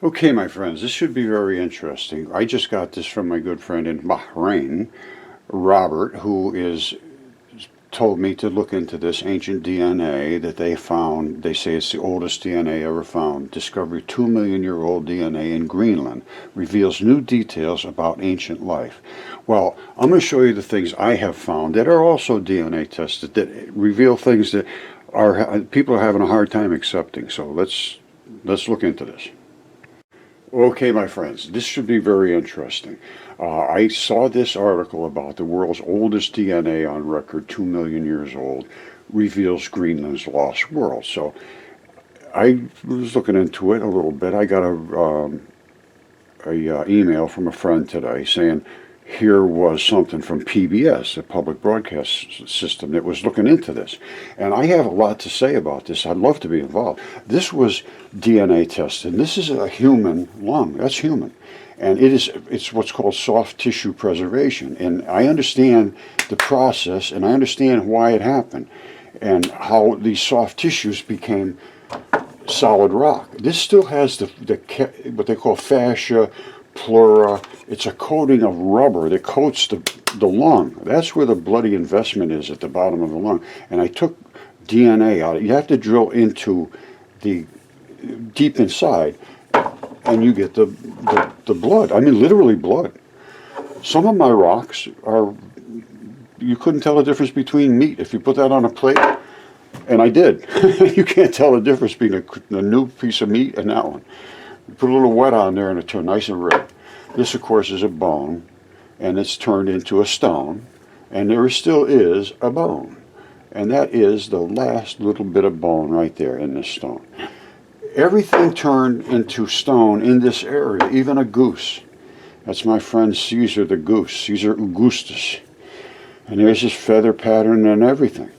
Okay, my friends, this should be very interesting. I just got this from my good friend in Bahrain, Robert, who is told me to look into this ancient DNA that they found. They say it's the oldest DNA ever found. Discovery 2 million-year-old DNA in Greenland reveals new details about ancient life. Well, I'm going to show you the things I have found that are also DNA tested that reveal things that people are having a hard time accepting. So let's look into this. Okay, my friends, this should be very interesting. I saw this article about the world's oldest DNA on record, 2 million years old, reveals Greenland's lost world. So I was looking into it a little bit. I got a email from a friend today saying here was something from PBS, the public broadcast system, that was looking into this. And I have a lot to say about this. I'd love to be involved. This was DNA tested. This is a human lung. That's human. And it's what's called soft tissue preservation. And I understand the process, and I understand why it happened, and how these soft tissues became solid rock. This still has what they call fascia, pleura. It's a coating of rubber that coats the lung. That's where the bloody investment is, at the bottom of the lung. And I took DNA out. You have to drill into the deep inside, and you get the blood. I mean, literally blood. Some of my rocks are, you couldn't tell the difference between meat if you put that on a plate, and I did. You can't tell the difference between a new piece of meat and that one. You put a little wet on there and it turned nice and red. This, of course, is a bone, and it's turned into a stone, and there still is a bone. And that is the last little bit of bone right there in this stone. Everything turned into stone in this area, even a goose. That's my friend Caesar the goose, Caesar Augustus. And there's his feather pattern and everything.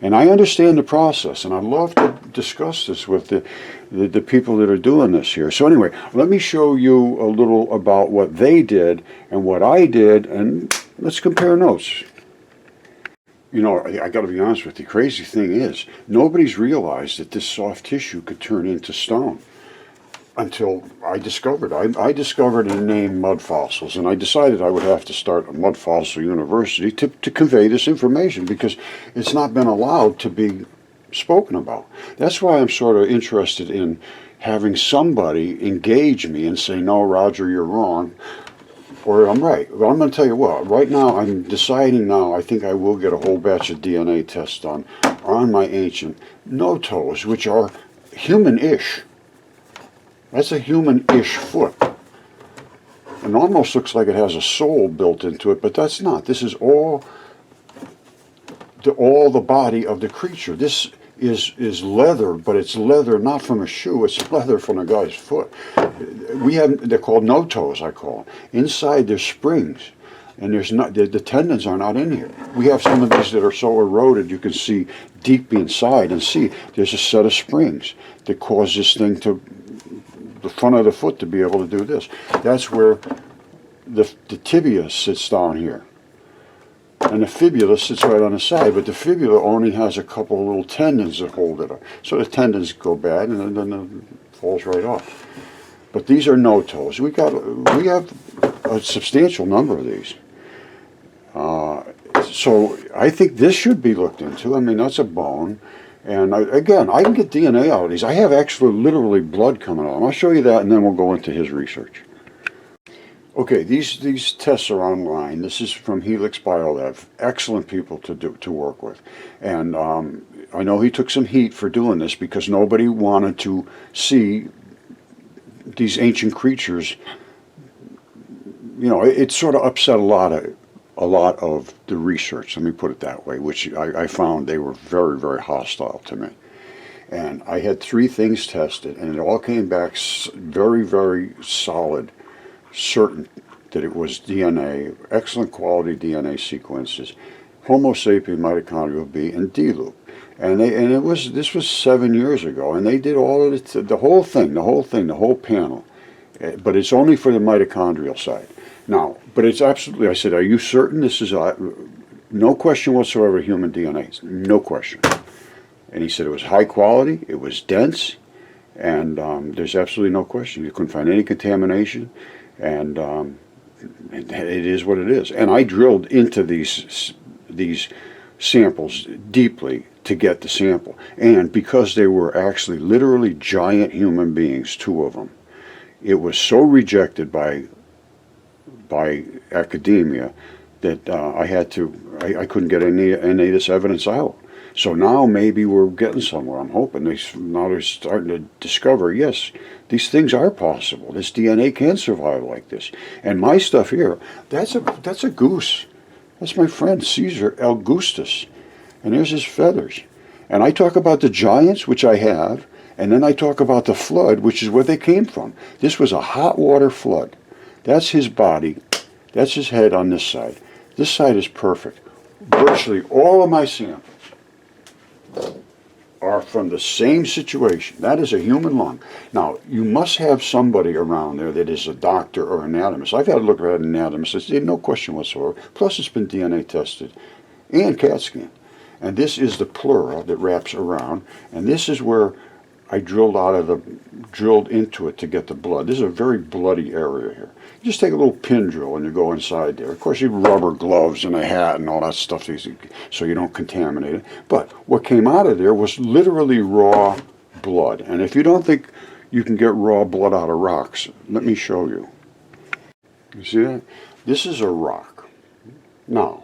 And I understand the process, and I'd love to discuss this with the people that are doing this here. So anyway, let me show you a little about what they did and what I did, and let's compare notes. You know, I got to be honest with you, the crazy thing is, nobody's realized that this soft tissue could turn into stone until I discovered. I discovered and named mud fossils, and I decided I would have to start a mud fossil university to convey this information, because it's not been allowed to be spoken about. That's why I'm sort of interested in having somebody engage me and say, no, Roger, you're wrong, or I'm right. But I'm going to tell you what, right now I'm deciding now, I think I will get a whole batch of DNA tests done on my ancient no-toes, which are human-ish. That's a human-ish foot. It almost looks like it has a soul built into it, but that's not. This is all the body of the creature. This is leather, but it's leather not from a shoe, it's leather from a guy's foot. They're called no-toes, I call them. Inside there's springs, and the tendons are not in here. We have some of these that are so eroded you can see deep inside, and see there's a set of springs that cause this thing to, the front of the foot, to be able to do this. That's where the tibia sits down here. And the fibula sits right on the side, but the fibula only has a couple of little tendons that hold it up. So the tendons go bad, and then it falls right off. But these are no-toes. We have a substantial number of these. So I think this should be looked into. I mean, that's a bone. And again, I can get DNA out of these. I have actually literally blood coming out. I'll show you that, and then we'll go into his research. Okay, these tests are online. This is from Helix Biolab. Excellent people to work with. And I know he took some heat for doing this, because nobody wanted to see these ancient creatures. You know, it sort of upset a lot of the research, let me put it that way, which I found they were very, very hostile to me. And I had 3 things tested, and it all came back very, very solid, certain that it was DNA, excellent quality DNA sequences, Homo sapien mitochondrial B and D loop. And this was 7 years ago, and they did all of it, the whole panel. But it's only for the mitochondrial side. Now, but it's absolutely, I said, are you certain this is, no question whatsoever, human DNA? No question. And he said it was high quality, it was dense, And there's absolutely no question. You couldn't find any contamination, and it is what it is. And I drilled into these samples deeply to get the sample. And because they were actually literally giant human beings, two of them, it was so rejected by academia that I couldn't get any of this evidence out. So now maybe we're getting somewhere. I'm hoping now they're starting to discover, yes, these things are possible. This DNA can survive like this. And my stuff here, that's a goose. That's my friend Caesar Augustus. And there's his feathers. And I talk about the giants, which I have, and then I talk about the flood, which is where they came from. This was a hot water flood. That's his body. That's his head on this side. This side is perfect. Virtually all of my samples are from the same situation. That is a human lung. Now, you must have somebody around there that is a doctor or anatomist. I've had a look at an anatomist. There's no question whatsoever. Plus, it's been DNA tested and CAT scan. And this is the pleura that wraps around. And this is where I drilled into it to get the blood. This is a very bloody area here. You just take a little pin drill and you go inside there. Of course, you have rubber gloves and a hat and all that stuff so you don't contaminate it. But what came out of there was literally raw blood. And if you don't think you can get raw blood out of rocks, let me show you. You see that? This is a rock. Now,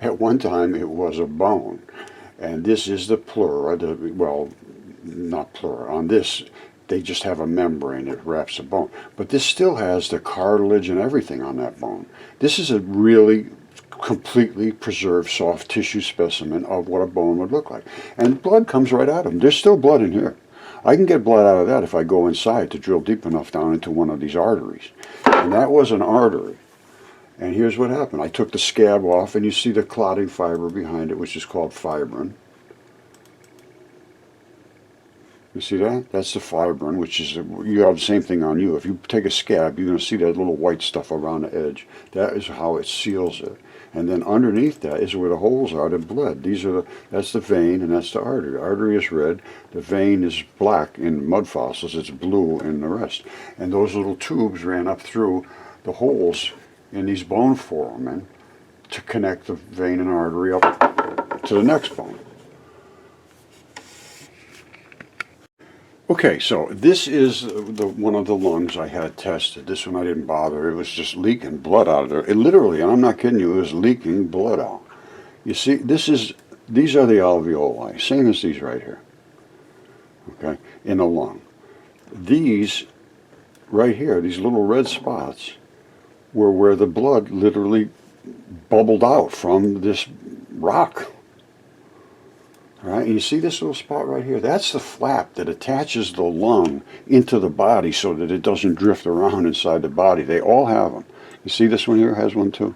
at one time it was a bone. And this is the pleura, well, not pleura. On this, they just have a membrane that wraps the bone. But this still has the cartilage and everything on that bone. This is a really completely preserved soft tissue specimen of what a bone would look like. And blood comes right out of them. There's still blood in here. I can get blood out of that if I go inside to drill deep enough down into one of these arteries. And that was an artery. And here's what happened. I took the scab off, and you see the clotting fiber behind it, which is called fibrin. You see that? That's the fibrin, which is, you have the same thing on you. If you take a scab, you're going to see that little white stuff around the edge. That is how it seals it. And then underneath that is where the holes are, the blood. That's the vein, and that's the artery. The artery is red. The vein is black in mud fossils. It's blue in the rest. And those little tubes ran up through the holes in these bone foramen to connect the vein and artery up to the next bone. Okay, so this is one of the lungs I had tested. This one I didn't bother. It was just leaking blood out of there. It literally, and I'm not kidding you, it was leaking blood out. You see, these are the alveoli, same as these right here. Okay, in the lung. These right here, these little red spots, were where the blood literally bubbled out from this rock. All right, and you see this little spot right here? That's the flap that attaches the lung into the body so that it doesn't drift around inside the body. They all have them. You see this one here has one too?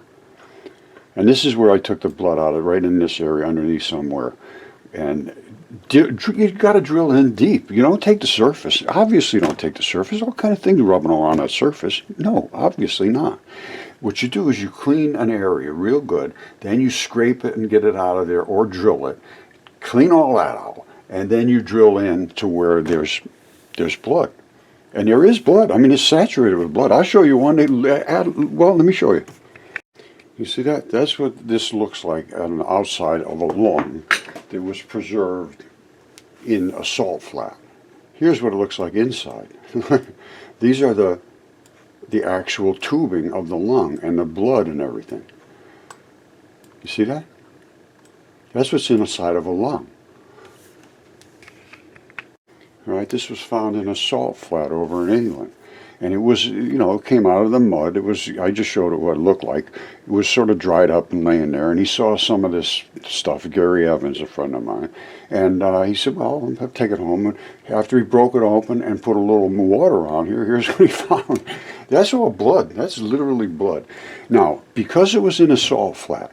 And this is where I took the blood out of, right in this area underneath somewhere. And you got to drill in deep. You don't take the surface. Obviously you don't take the surface. All kind of things rubbing around that surface. No, obviously not. What you do is you clean an area real good, then you scrape it and get it out of there or drill it. Clean all that out, and then you drill in to where there's blood. And there is blood. I mean, it's saturated with blood. I'll show you one. Well, let me show you. You see that? That's what this looks like on the outside of a lung that was preserved in a salt flat. Here's what it looks like inside. These are the actual tubing of the lung and the blood and everything. You see that? That's what's inside of a lung. All right, this was found in a salt flat over in England. And it was, it came out of the mud. I just showed it what it looked like. It was sort of dried up and laying there. And he saw some of this stuff, Gary Evans, a friend of mine. And he said, well, I'll take it home. And after he broke it open and put a little water on here, here's what he found. That's all blood. That's literally blood. Now, because it was in a salt flat,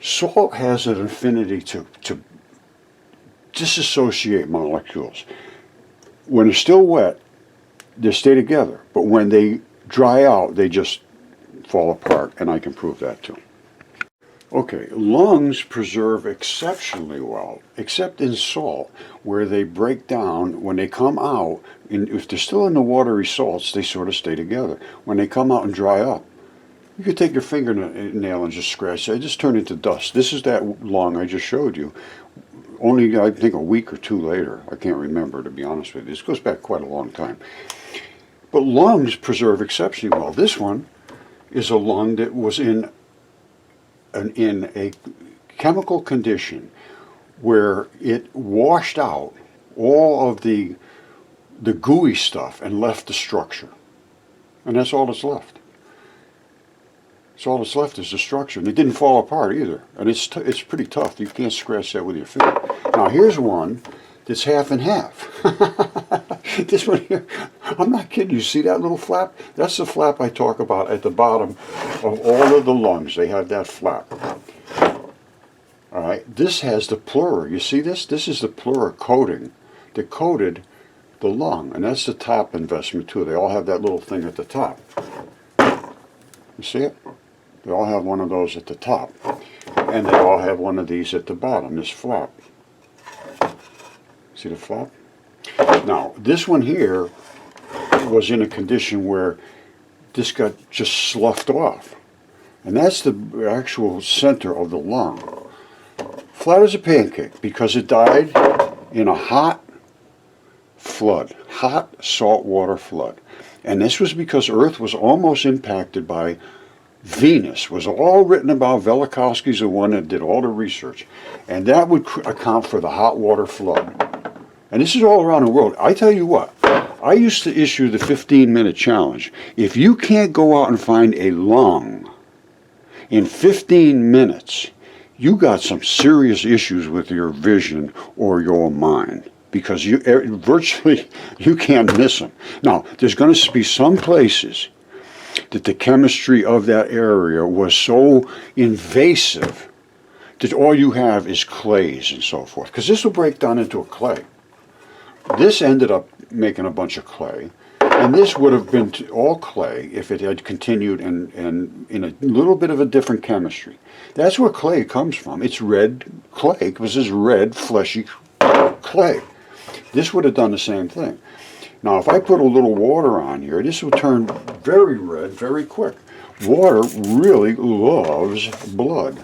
salt has an affinity to disassociate molecules. When they're still wet, they stay together. But when they dry out, they just fall apart, and I can prove that too. Okay, lungs preserve exceptionally well, except in salt, where they break down when they come out. If they're still in the watery salts, they sort of stay together. When they come out and dry up, you could take your fingernail and just scratch it. It just turn into dust. This is that lung I just showed you. Only, I think, a week or two later. I can't remember, to be honest with you. This goes back quite a long time. But lungs preserve exceptionally well. This one is a lung that was in a chemical condition where it washed out all of the gooey stuff and left the structure. And that's all that's left. So all that's left is the structure. And it didn't fall apart either. And it's pretty tough. You can't scratch that with your finger. Now here's one that's half and half. This one here, I'm not kidding. You see that little flap? That's the flap I talk about at the bottom of all of the lungs. They have that flap. All right. This has the pleura. You see this? This is the pleura coating that coated the lung. And that's the top investment too. They all have that little thing at the top. You see it? They all have one of those at the top. And they all have one of these at the bottom, this flap. See the flap? Now, this one here was in a condition where this got just sloughed off. And that's the actual center of the lung. Flat as a pancake, because it died in a hot flood, hot saltwater flood. And this was because Earth was almost impacted by Venus. It was all written about. Velikovsky's the one that did all the research. And that would account for the hot water flood. And this is all around the world. I tell you what, I used to issue the 15-minute challenge. If you can't go out and find a lung in 15 minutes, you got some serious issues with your vision or your mind, because virtually you can't miss them. Now, there's going to be some places that the chemistry of that area was so invasive that all you have is clays and so forth, because this will break down into a clay. This ended up making a bunch of clay, and this would have been all clay if it had continued in a little bit of a different chemistry. That's where clay comes from. It's red clay. It was this red, fleshy clay. This would have done the same thing. Now, if I put a little water on here, this will turn very red very quick. Water really loves blood,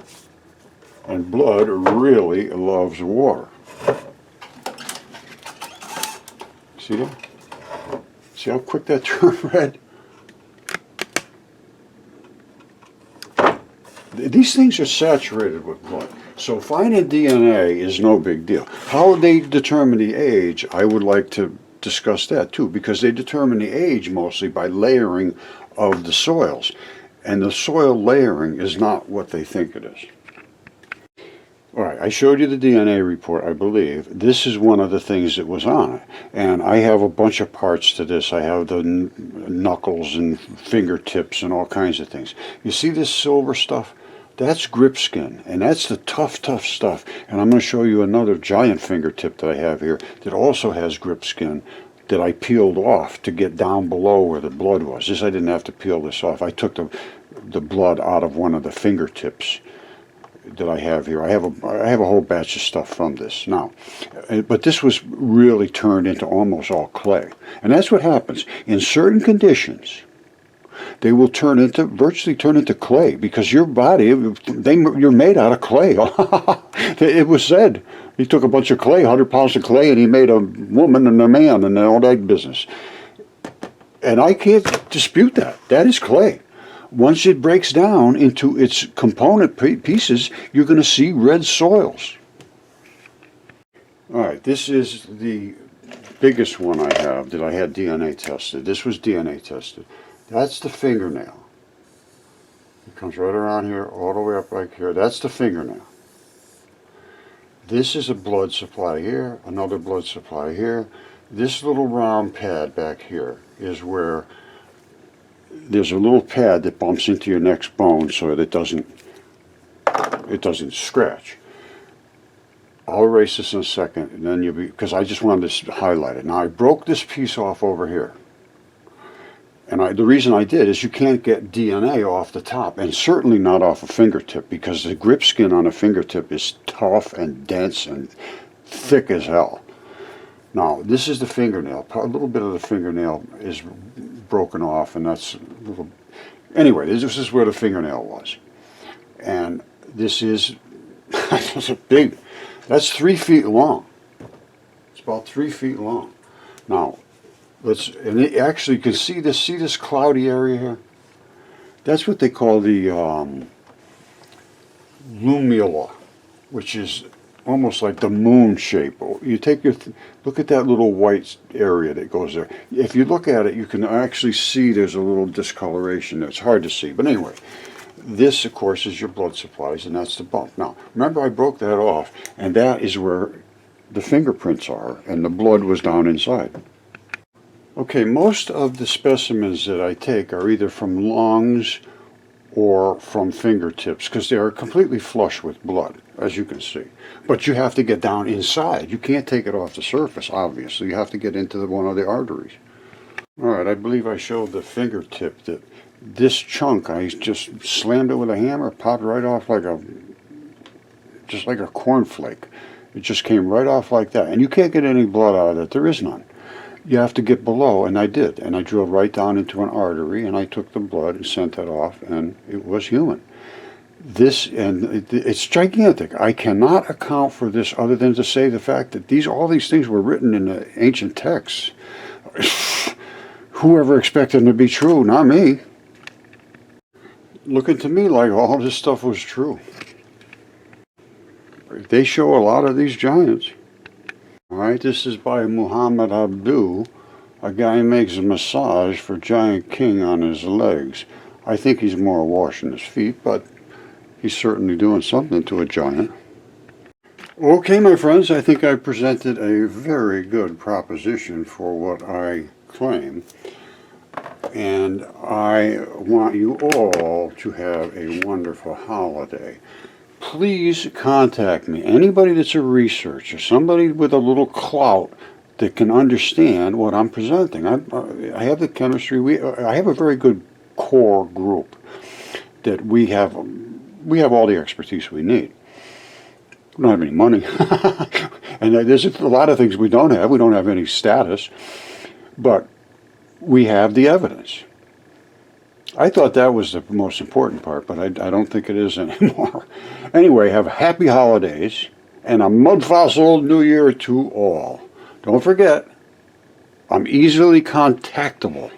and blood really loves water. See that? See how quick that turned red? These things are saturated with blood. So finding DNA is no big deal. How they determine the age, I would like to discuss that too, because they determine the age mostly by layering of the soils. And the soil layering is not what they think it is. All right, I showed you the DNA report, I believe. This is one of the things that was on it. And I have a bunch of parts to this. I have the knuckles and fingertips and all kinds of things. You see this silver stuff? That's grip skin, and that's the tough, tough stuff. And I'm going to show you another giant fingertip that I have here that also has grip skin that I peeled off to get down below where the blood was. This, I didn't have to peel this off. I took the blood out of one of the fingertips that I have here. I have a whole batch of stuff from this now, but this was really turned into almost all clay, and that's what happens in certain conditions. They will virtually turn into clay, because your body, you're made out of clay. It was said he took a bunch of clay, 100 pounds of clay, and he made a woman and a man and all that business. And I can't dispute that. That is clay. Once it breaks down into its component pieces, you're going to see red soils. All right, this is the biggest one I have that I had DNA tested. This was DNA tested. That's the fingernail. It comes right around here, all the way up like here. That's the fingernail. This is a blood supply here, another blood supply here. This little round pad back here is where there's a little pad that bumps into your next bone so that it doesn't scratch. I'll erase this in a second, and then because I just wanted to highlight it. Now I broke this piece off over here, and And the reason I did is you can't get DNA off the top, and certainly not off a fingertip, because the grip skin on a fingertip is tough and dense and thick as hell. Now, this is the fingernail. A little bit of the fingernail is broken off, and that's a little... Anyway, this is where the fingernail was. And this is... that's a big... That's 3 feet long. It's about 3 feet long. Now, and actually you can see this cloudy area here? That's what they call the lumula, which is almost like the moon shape. You take look at that little white area that goes there. If you look at it, you can actually see there's a little discoloration. It's hard to see, but anyway, this of course is your blood supplies, and that's the bump. Now, remember I broke that off, and that is where the fingerprints are, and the blood was down inside. Okay, most of the specimens that I take are either from lungs or from fingertips, because they are completely flush with blood, as you can see. But you have to get down inside. You can't take it off the surface, obviously. You have to get into one of the arteries. All right, I believe I showed the fingertip that this chunk, I just slammed it with a hammer, popped right off just like a cornflake. It just came right off like that. And you can't get any blood out of it. There is none. You have to get below, and I did. And I drilled right down into an artery, and I took the blood and sent that off, and it was human. It's gigantic. I cannot account for this other than to say the fact that all these things were written in the ancient texts. Whoever expected them to be true? Not me. Looking to me like all this stuff was true. They show a lot of these giants. Alright, this is by Muhammad Abdu, a guy who makes a massage for Giant King on his legs. I think he's more washing his feet, but he's certainly doing something to a giant. Okay, my friends, I think I presented a very good proposition for what I claim. And I want you all to have a wonderful holiday. Please contact me. Anybody that's a researcher, somebody with a little clout that can understand what I'm presenting. I have the chemistry. I have a very good core group that we have all the expertise we need. We don't have any money. And there's a lot of things we don't have. We don't have any status. But we have the evidence. I thought that was the most important part, but I don't think it is anymore. Anyway, have happy holidays and a mud fossil New Year to all. Don't forget, I'm easily contactable.